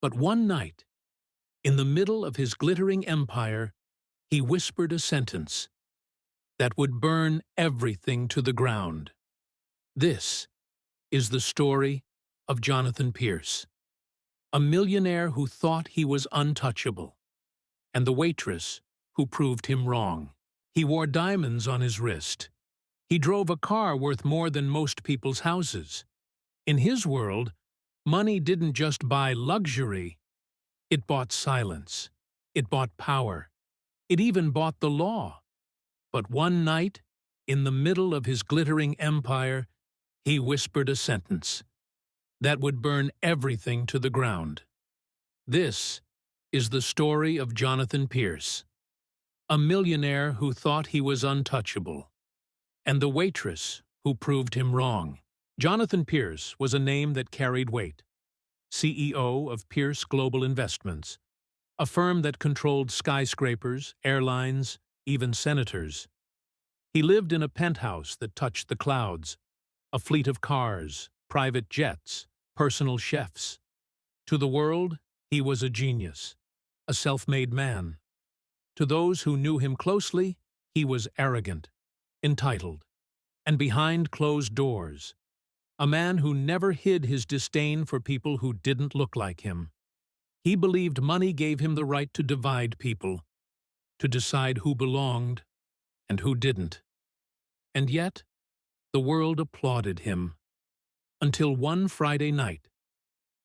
But one night, in the middle of his glittering empire, he whispered a sentence that would burn everything to the ground. This is the story of Jonathan Pierce, a millionaire who thought he was untouchable, and the waitress who proved him wrong. He wore diamonds on his wrist. He drove a car worth more than most people's houses. In his world, money didn't just buy luxury, it bought silence. It bought power. It even bought the law. But one night, in the middle of his glittering empire, he whispered a sentence that would burn everything to the ground. This is the story of Jonathan Pierce, a millionaire who thought he was untouchable, and the waitress who proved him wrong. Jonathan Pierce was a name that carried weight. CEO of Pierce Global Investments, a firm that controlled skyscrapers, airlines, even senators. He lived in a penthouse that touched the clouds, a fleet of cars, private jets, personal chefs. To the world, he was a genius, a self-made man. To those who knew him closely, he was arrogant, entitled, and behind closed doors, a man who never hid his disdain for people who didn't look like him. He believed money gave him the right to divide people, to decide who belonged and who didn't. And yet, the world applauded him, until one Friday night,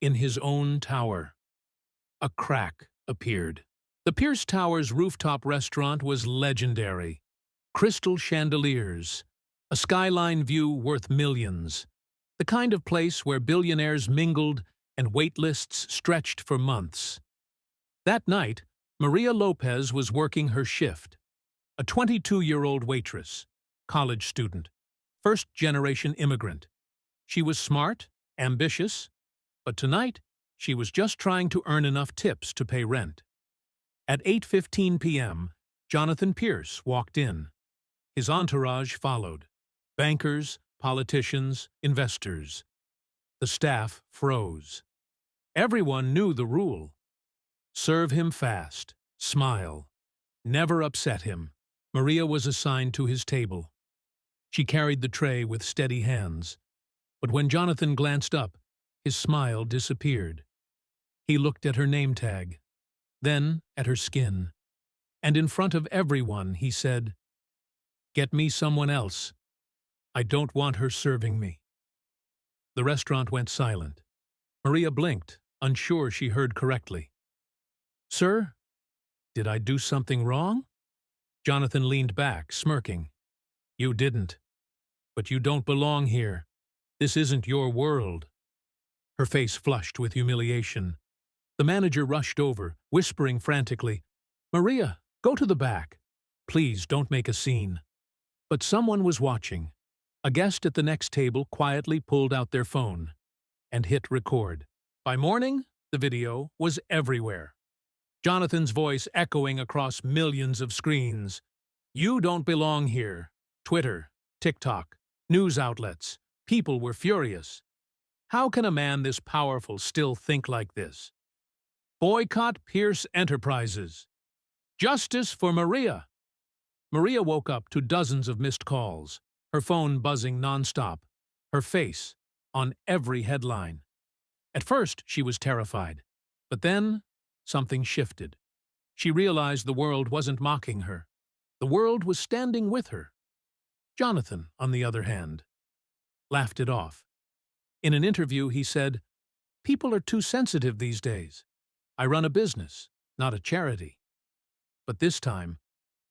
in his own tower, a crack appeared. The Pierce Tower's rooftop restaurant was legendary. Crystal chandeliers, a skyline view worth millions, the kind of place where billionaires mingled and wait lists stretched for months. That night, Maria Lopez was working her shift, a 22-year-old waitress, college student, first-generation immigrant. She was smart, ambitious, but tonight she was just trying to earn enough tips to pay rent. At 8:15 p.m., Jonathan Pierce walked in. His entourage followed. Bankers, politicians, investors. The staff froze. Everyone knew the rule. Serve him fast. Smile. Never upset him. Maria was assigned to his table. She carried the tray with steady hands. But when Jonathan glanced up, his smile disappeared. He looked at her name tag, then at her skin. And in front of everyone, he said, "Get me someone else. I don't want her serving me." The restaurant went silent. Maria blinked, unsure she heard correctly. "Sir, did I do something wrong?" Jonathan leaned back, smirking. "You didn't. But you don't belong here. This isn't your world." Her face flushed with humiliation. The manager rushed over, whispering frantically, "Maria, go to the back. Please don't make a scene." But someone was watching. A guest at the next table quietly pulled out their phone and hit record. By morning, the video was everywhere. Jonathan's voice echoing across millions of screens. "You don't belong here." Twitter, TikTok, news outlets. People were furious. How can a man this powerful still think like this? Boycott Pierce Enterprises. Justice for Maria. Maria woke up to dozens of missed calls, her phone buzzing nonstop, her face on every headline. At first, she was terrified, but then something shifted. She realized the world wasn't mocking her. The world was standing with her. Jonathan, on the other hand, laughed it off. In an interview, he said, "People are too sensitive these days. I run a business, not a charity." But this time,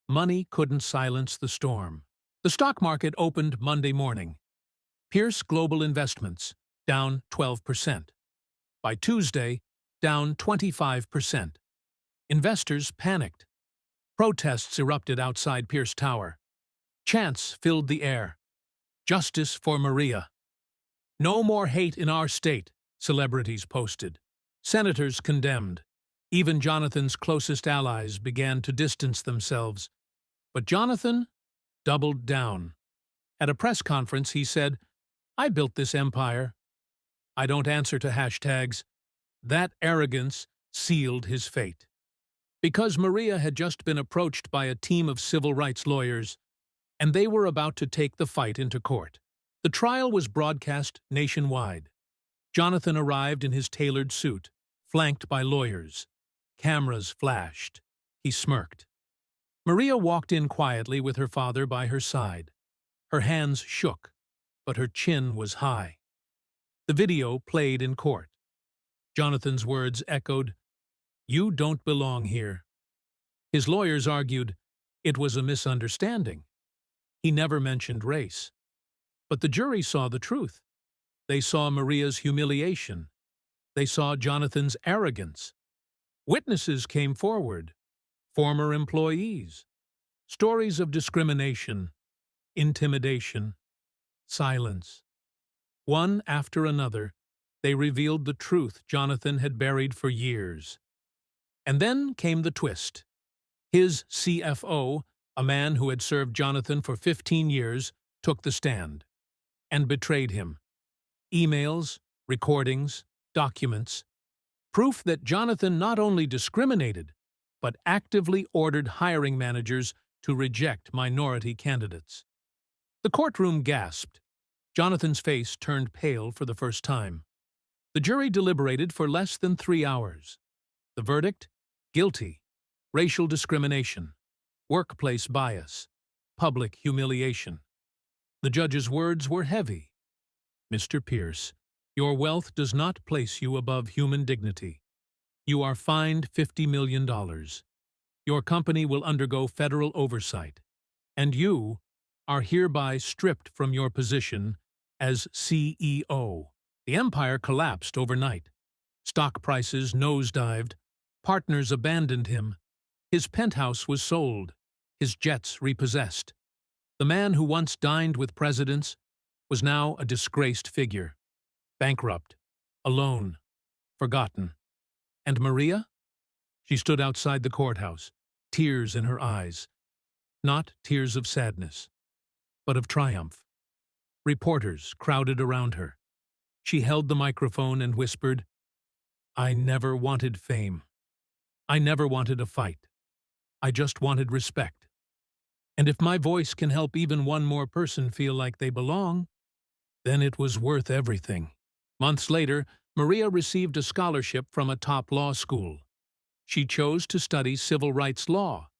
money couldn't silence the storm. The stock market opened Monday morning. Pierce Global Investments, down 12%. By Tuesday, down 25%. Investors panicked. Protests erupted outside Pierce Tower. Chants filled the air. "Justice for Maria." "No more hate in our state," celebrities posted. Senators condemned. Even Jonathan's closest allies began to distance themselves. But Jonathan doubled down. At a press conference, he said, "I built this empire. I don't answer to hashtags. That arrogance sealed his fate. Because Maria had just been approached by a team of civil rights lawyers, and they were about to take the fight into court. The trial was broadcast nationwide. Jonathan arrived in his tailored suit, flanked by lawyers. Cameras flashed. He smirked. Maria walked in quietly with her father by her side. Her hands shook, but her chin was high. The video played in court. Jonathan's words echoed, "You don't belong here." His lawyers argued it was a misunderstanding. He never mentioned race. But the jury saw the truth. They saw Maria's humiliation. They saw Jonathan's arrogance. Witnesses came forward, former employees, stories of discrimination, intimidation, silence. One after another, they revealed the truth Jonathan had buried for years. And then came the twist. His CFO, a man who had served Jonathan for 15 years, took the stand and betrayed him. Emails, recordings, documents, proof that Jonathan not only discriminated, but actively ordered hiring managers to reject minority candidates. The courtroom gasped. Jonathan's face turned pale for the first time. The jury deliberated for less than 3 hours. The verdict? Guilty. Racial discrimination. Workplace bias. Public humiliation. The judge's words were heavy. "Mr. Pierce, your wealth does not place you above human dignity. You are fined $50 million. Your company will undergo federal oversight, and you are hereby stripped from your position as CEO." The empire collapsed overnight. Stock prices nosedived. Partners abandoned him. His penthouse was sold. His jets repossessed. The man who once dined with presidents was now a disgraced figure. Bankrupt. Alone. Forgotten. And Maria? She stood outside the courthouse, tears in her eyes. Not tears of sadness, but of triumph. Reporters crowded around her. She held the microphone and whispered, "I never wanted fame. I never wanted a fight. I just wanted respect. And if my voice can help even one more person feel like they belong, then it was worth everything." Months later, Maria received a scholarship from a top law school. She chose to study civil rights law,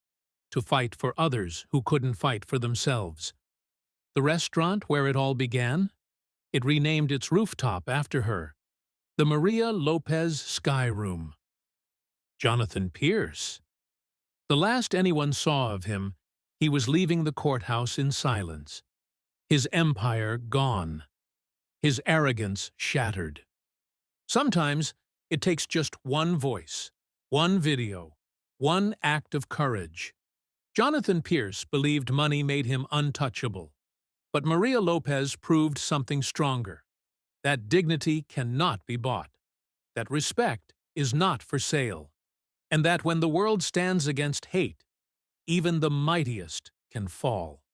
to fight for others who couldn't fight for themselves. The restaurant where it all began? It renamed its rooftop after her, the Maria Lopez Sky Room. Jonathan Pierce. The last anyone saw of him, he was leaving the courthouse in silence. His empire gone. His arrogance shattered. Sometimes it takes just one voice, one video, one act of courage. Jonathan Pierce believed money made him untouchable. But Maria Lopez proved something stronger. That dignity cannot be bought. That respect is not for sale. And that when the world stands against hate, even the mightiest can fall.